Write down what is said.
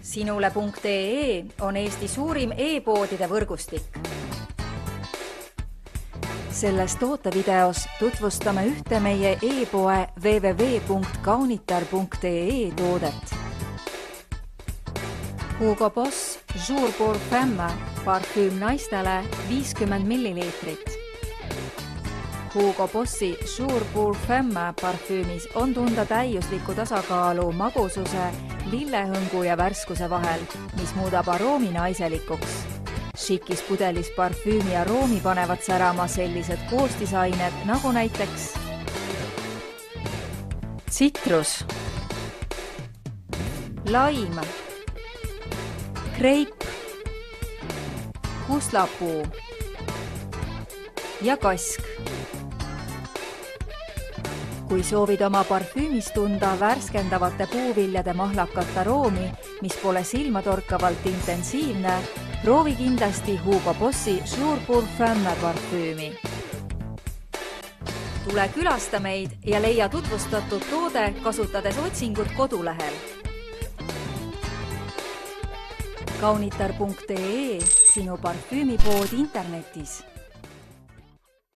Sinule.ee on Eesti suurim e-poodide võrgustik. Selles tootevideos tutvustame ühte meie e-poe www.kaunitar.ee toodet. Hugo Boss Jour pour Femme parfüüm naistele 50 milliliitrit. Hugo Bossi Jour pour Femme parfüümis on tunda täiuslikku tasakaalu magususe, lillehõngu ja värskuse vahel, mis muudab aroomi naiselikuks. Šikis pudelis parfüümi aroomi panevad särama sellised koostisained nagu näiteks tsitrus, laim, kreip, kuslapuu ja kask. Kui soovid oma parfüümis tunda värskendavate puuviljade mahlakat aroomi, mis pole silmatorkavalt intensiivne, proovi kindlasti Hugo Bossi Jour pour Femme parfüümi. Tule külasta meid ja leia tutvustatud toode kasutades otsingut kodulehel. Kaunitar.ee, sinu parfüümipood internetis.